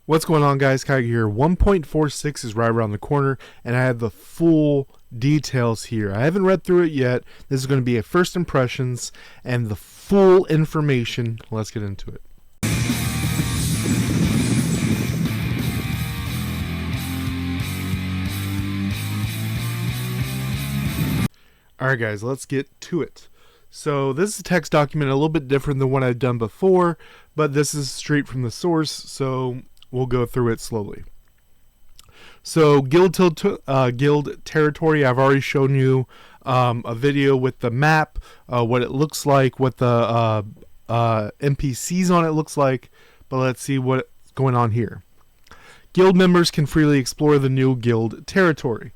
What's going on, guys? Kai here. 1.46 is right around the corner, and I have the full details here. I haven't read through it yet. This is going to be a first impressions and the full information. Let's get into it. Alright guys, let's get to it. So this is a text document, a little bit different than what I've done before, but this is straight from the source, so we'll go through it slowly. So guild territory, I've already shown you a video with the map, what it looks like, what the NPCs on it looks like, but let's see what's going on here. Guild members can freely explore the new guild territory.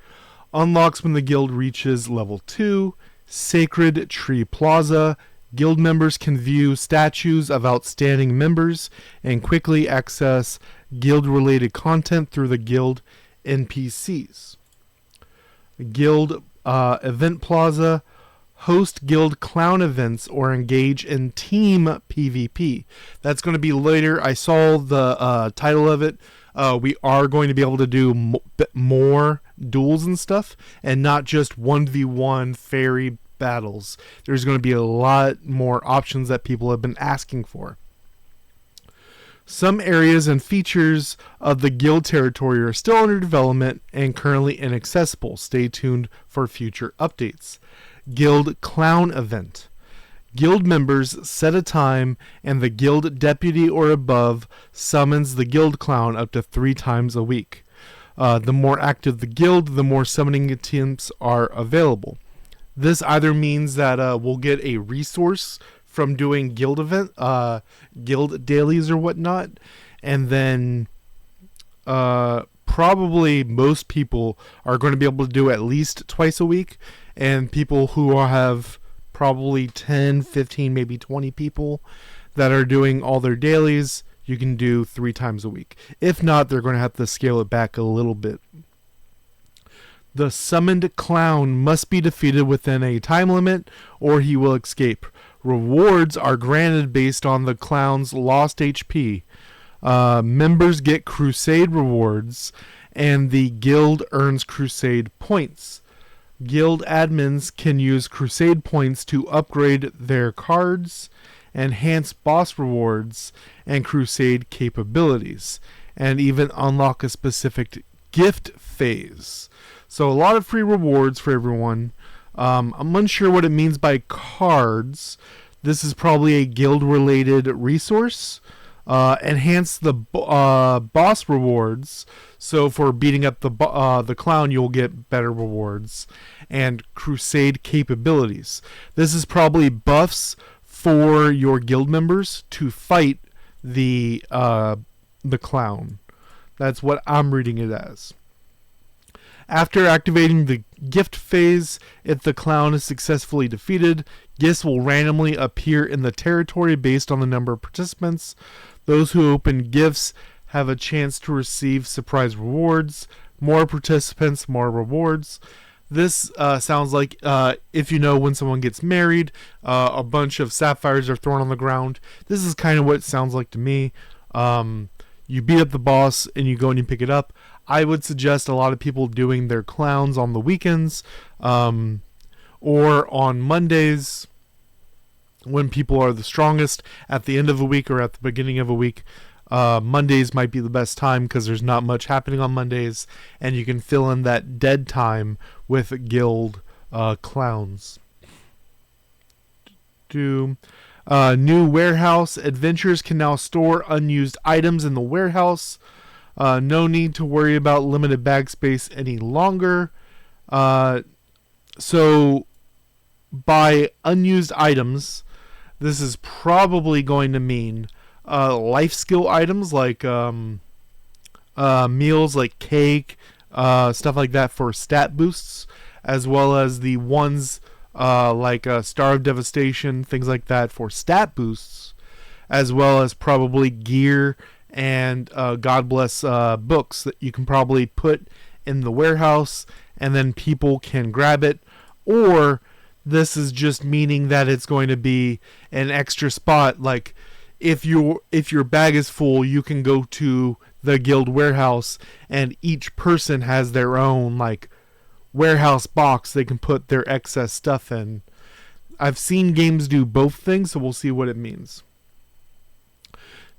Unlocks when the guild reaches level 2. Sacred Tree Plaza. Guild members can view statues of outstanding members and quickly access guild-related content through the guild NPCs. Guild Event Plaza. Host guild clown events or engage in team PvP. That's going to be later. I saw the title of it. We are going to be able to do more duels and stuff, and not just 1v1 fairy battles. There's going to be a lot more options that people have been asking for. Some areas and features of the guild territory are still under development and currently inaccessible. Stay tuned for future updates. Guild Clown Event. Guild members set a time, and the guild deputy or above summons the guild clown up to 3 times a week. The more active the guild, the more summoning attempts are available. This either means that we'll get a resource from doing guild dailies or whatnot, and then probably most people are going to be able to do at least twice a week, and people who have probably 10, 15, maybe 20 people that are doing all their dailies, you can do 3 times a week. If not, they're going to have to scale it back a little bit. The summoned clown must be defeated within a time limit or he will escape. Rewards are granted based on the clown's lost HP. Members get crusade rewards, and the guild earns crusade points. Guild admins can use crusade points to upgrade their cards, enhance boss rewards, and crusade capabilities, and even unlock a specific gift phase. So a lot of free rewards for everyone. I'm unsure what it means by cards. This is probably a guild-related resource. Enhance the boss rewards. So for beating up the clown, you'll get better rewards. And crusade capabilities. This is probably buffs for your guild members to fight the clown. That's what I'm reading it as. After activating the gift phase, if the clown is successfully defeated, gifts will randomly appear in the territory based on the number of participants. Those who open gifts have a chance to receive surprise rewards. More participants, more rewards. This sounds like if you know when someone gets married, a bunch of sapphires are thrown on the ground. This is kind of what it sounds like to me. You beat up the boss and you go and you pick it up. I would suggest a lot of people doing their clowns on the weekends or on Mondays when people are the strongest at the end of a week or at the beginning of a week. Mondays might be the best time because there's not much happening on Mondays, and you can fill in that dead time with guild clowns. New warehouse. Adventurers can now store unused items in the warehouse. No need to worry about limited bag space any longer. So by unused items, this is probably going to mean life skill items like meals like cake, stuff like that for stat boosts, as well as the ones like Star of Devastation, things like that for stat boosts, as well as probably gear and God Bless books that you can probably put in the warehouse and then people can grab it. Or this is just meaning that it's going to be an extra spot, like if your bag is full, you can go to the guild warehouse, and each person has their own like warehouse box they can put their excess stuff in. I've seen games do both things, so we'll see what it means.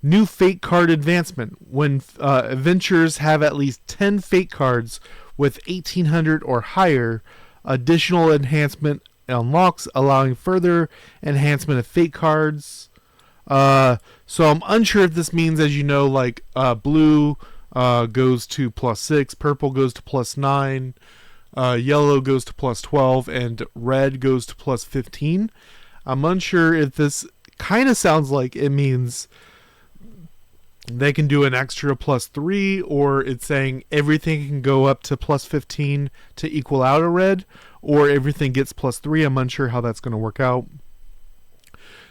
New fate card advancement. When adventurers have at least 10 fate cards with 1800 or higher, additional enhancement unlocks, allowing further enhancement of fate cards. So I'm unsure if this means, as you know, like blue goes to +6, purple goes to +9, yellow goes to +12, and red goes to +15. I'm unsure if this kind of sounds like it means they can do an extra +3, or it's saying everything can go up to +15 to equal out a red, or everything gets +3. I'm unsure how that's going to work out.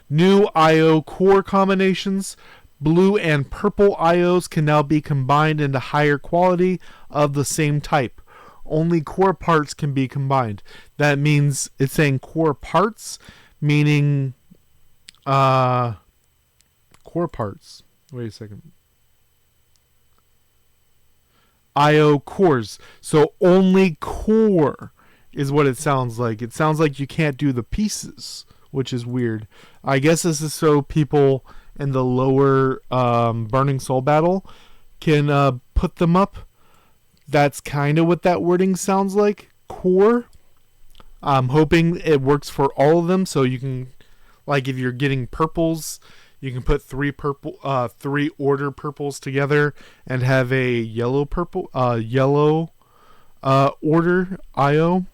New IO core combinations. Blue and purple IOs can now be combined into higher quality of the same type. Only core parts can be combined. That means it's saying core parts, meaning core parts. Wait a second. IO cores. So only core is what it sounds like. It sounds like you can't do the pieces, which is weird. I guess this is so people in the lower Burning Soul battle can put them up. That's kind of what that wording sounds like. Core. I'm hoping it works for all of them, so you can, like, if you're getting purples, you can put three order purples together and have a yellow order IO.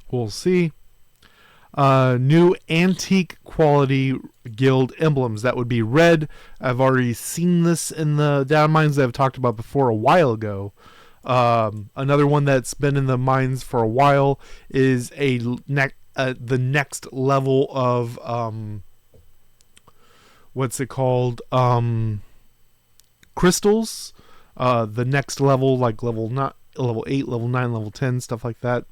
We'll see. New antique quality guild emblems. That would be red. I've already seen this in the down mines that I've talked about before a while ago. Another one that's been in the mines for a while is the next level of what's it called? Crystals. The next level, like level 8, level 9, level 10, stuff like that.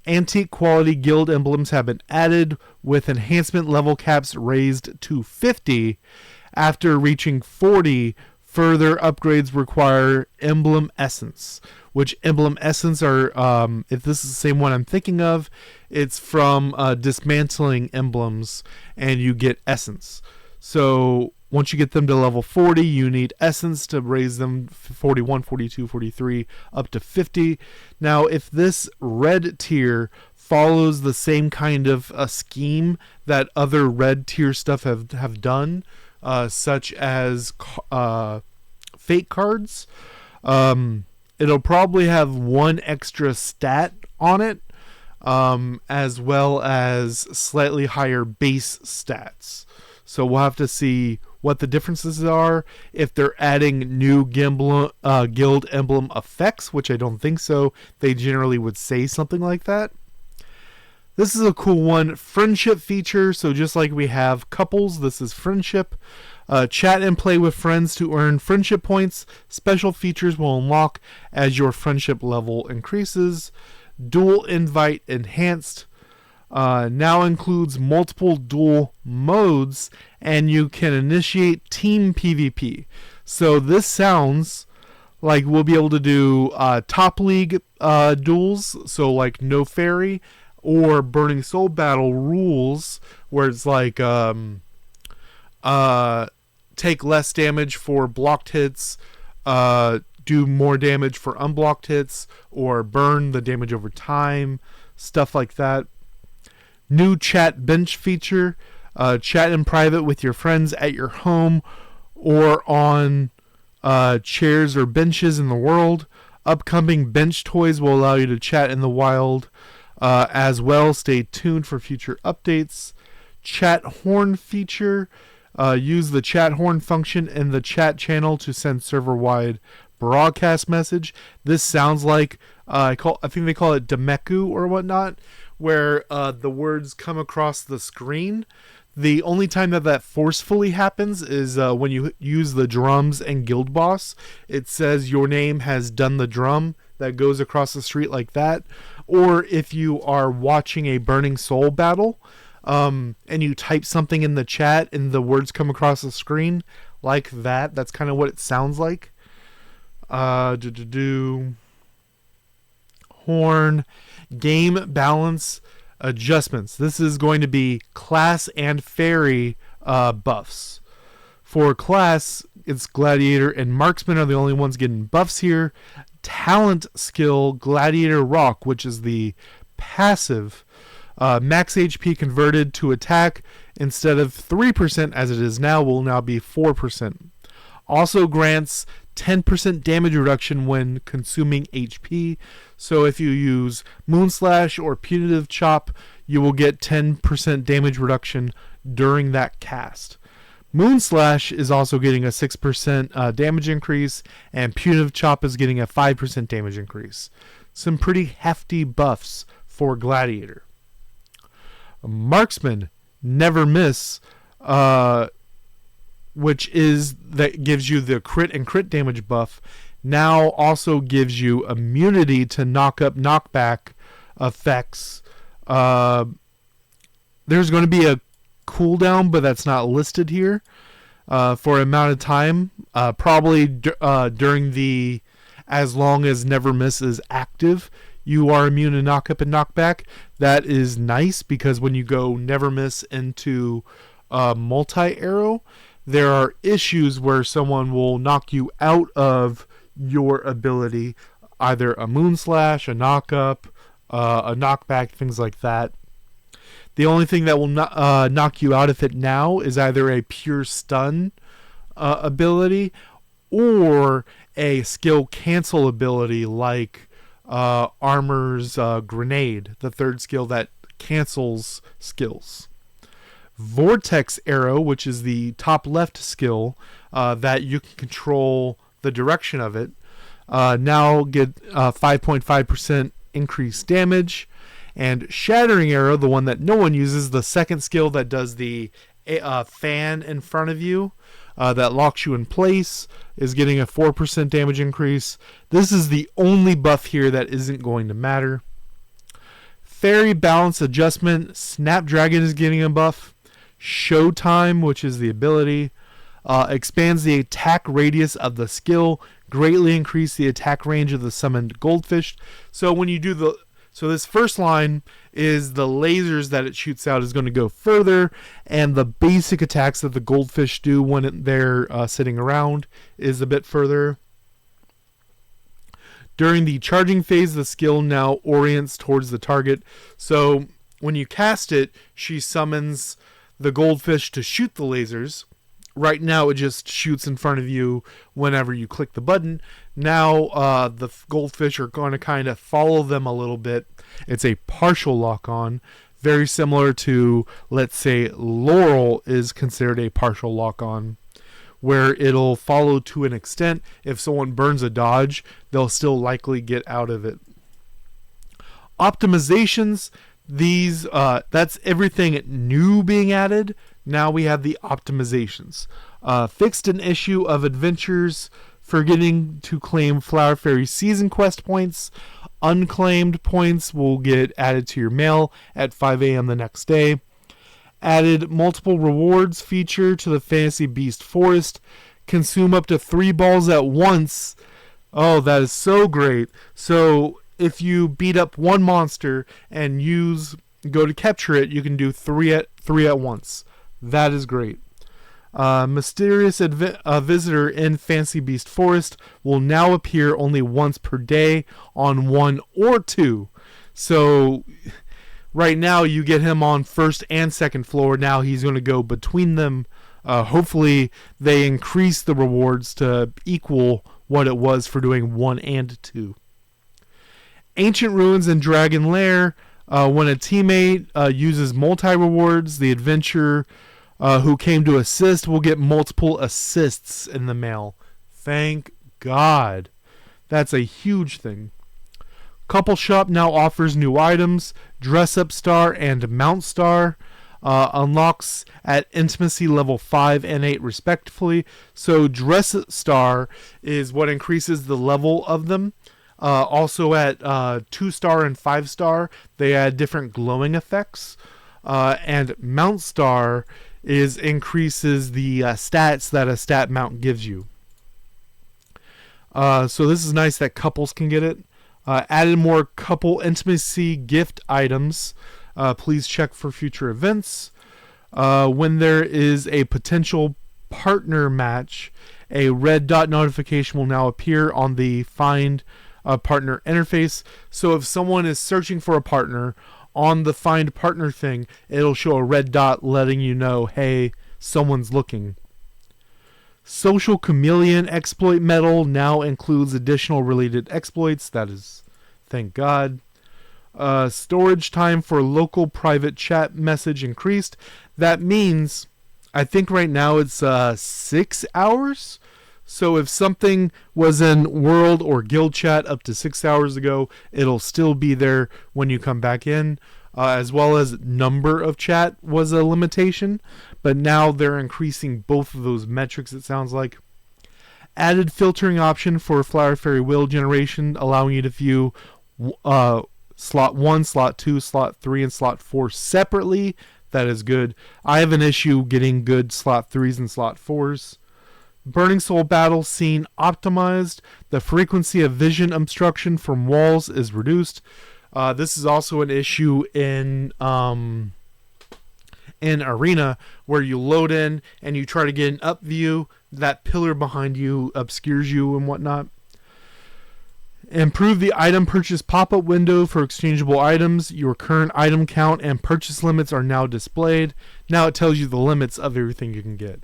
Antique quality guild emblems have been added with enhancement level caps raised to 50. After reaching 40, further upgrades require emblem essence, which emblem essence are, if this is the same one I'm thinking of, it's from dismantling emblems and you get essence. So once you get them to level 40, you need essence to raise them 41, 42, 43, up to 50. Now, if this red tier follows the same kind of a scheme that other red tier stuff have done, such as fate cards, it'll probably have one extra stat on it, as well as slightly higher base stats. So we'll have to see what the differences are, if they're adding new guild emblem effects, which I don't think so. They generally would say something like that. This is a cool one. Friendship feature. So just like we have couples, this is friendship. Chat and play with friends to earn friendship points. Special features will unlock as your friendship level increases. Dual invite enhanced. Now includes multiple duel modes, and you can initiate team PvP. So this sounds like we'll be able to do top league duels, so like no fairy, or Burning Soul battle rules, where it's like take less damage for blocked hits, do more damage for unblocked hits, or burn the damage over time, stuff like that. New chat bench feature. Chat in private with your friends at your home or on chairs or benches in the world. Upcoming bench toys will allow you to chat in the wild as well. Stay tuned for future updates. Chat horn feature. Use the chat horn function in the chat channel to send server-wide broadcast message. This sounds like I think they call it Demeku or whatnot, where the words come across the screen. The only time that forcefully happens is when you use the drums and Guild Boss. It says your name has done the drum that goes across the street like that. Or if you are watching a Burning Soul battle and you type something in the chat and the words come across the screen like that. That's kind of what it sounds like. Horn, game balance adjustments. This is going to be class and fairy buffs. For class, it's gladiator and marksman are the only ones getting buffs here. Talent skill, gladiator rock, which is the passive. Max HP converted to attack instead of 3% as it is now will now be 4%. Also grants 10% damage reduction when consuming HP. So if you use Moonslash or Punitive Chop, you will get 10% damage reduction during that cast. Moonslash is also getting a 6% damage increase, and Punitive Chop is getting a 5% damage increase. Some pretty hefty buffs for Gladiator. Marksman, Never Miss, which is that gives you the crit and crit damage buff, now also gives you immunity to knockback effects. There's going to be a cooldown, but that's not listed here for amount of time. Probably during the as long as Never Miss is active, you are immune to knockup and knockback. That is nice because when you go Never Miss into multi-arrow, there are issues where someone will knock you out of your ability, either a Moonslash, a knockup, a knockback, things like that. The only thing that will knock you out of it now is either a pure stun ability or a skill cancel ability like Armor's Grenade, the third skill that cancels skills. Vortex Arrow, which is the top left skill that you can control the direction of it, now get 5.5% increased damage. And Shattering Arrow, the one that no one uses, the second skill that does the fan in front of you that locks you in place, is getting a 4% damage increase. This is the only buff here that isn't going to matter. Fairy Balance Adjustment, Snapdragon is getting a buff. Showtime, which is the ability, expands the attack radius of the skill, greatly increase the attack range of the summoned goldfish. So when you do so this first line is the lasers that it shoots out is going to go further, and the basic attacks that the goldfish do when they're sitting around is a bit further. During the charging phase, the skill now orients towards the target. So when you cast it, she summons the goldfish to shoot the lasers. Right now it just shoots in front of you whenever you click the button. Now the goldfish are going to kind of follow them a little bit. It's a partial lock on, very similar to, let's say, Laurel is considered a partial lock on, where it'll follow to an extent. If someone burns a dodge, they'll still likely get out of it. Optimizations, these that's everything new being added. Now we have the optimizations. Fixed an issue of adventures, forgetting to claim Flower Fairy season quest points. Unclaimed points will get added to your mail at 5 a.m. the next day. Added multiple rewards feature to the Fantasy Beast Forest. Consume up to 3 balls at once. Oh, that is so great. So if you beat up one monster and go to capture it, you can do 3 at once. That is great. Mysterious visitor in Fancy Beast Forest will now appear only once per day on 1 or 2. So right now you get him on first and second floor. Now he's going to go between them. Hopefully they increase the rewards to equal what it was for doing 1 and 2. Ancient Ruins and Dragon Lair. When a teammate uses multi-rewards, the adventurer who came to assist will get multiple assists in the mail. Thank God. That's a huge thing. Couple Shop now offers new items. Dress Up Star and Mount Star unlocks at Intimacy level 5 and 8 respectively. So Dress Up Star is what increases the level of them. Also at 2-star and 5-star, they add different glowing effects. And Mount Star is increases the stats that a stat mount gives you. So this is nice that couples can get it. Added more couple intimacy gift items. Please check for future events. When there is a potential partner match, a red dot notification will now appear on the Find a Partner interface. So if someone is searching for a partner on the Find Partner thing, it'll show a red dot letting you know, hey, someone's looking. Social Chameleon exploit medal now includes additional related exploits. That is, thank God. Storage time for local private chat message increased. That means, I think right now it's 6 hours. So if something was in World or Guild chat up to 6 hours ago, it'll still be there when you come back in. As well as number of chat was a limitation. But now they're increasing both of those metrics, it sounds like. Added filtering option for Flower Fairy Wheel generation, allowing you to view slot 1, slot 2, slot 3, and slot 4 separately. That is good. I have an issue getting good slot 3s and slot 4s. Burning Soul battle scene optimized. The frequency of vision obstruction from walls is reduced. This is also an issue in Arena, where you load in and you try to get an up view. That pillar behind you obscures you and whatnot. Improve the item purchase pop-up window for exchangeable items. Your current item count and purchase limits are now displayed. Now it tells you the limits of everything you can get.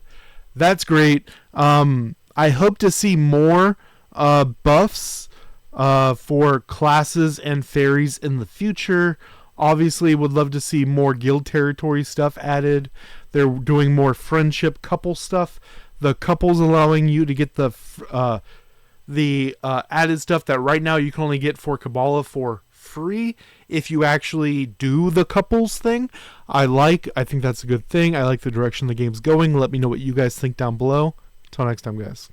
That's great. I hope to see more buffs for classes and fairies in the future. Obviously, would love to see more guild territory stuff added. They're doing more friendship couple stuff. The couples allowing you to get the added stuff that right now you can only get for Kabbalah for free if you actually do the couples thing. I think that's a good thing. I like the direction the game's going. Let me know what you guys think down below. Until next time, guys.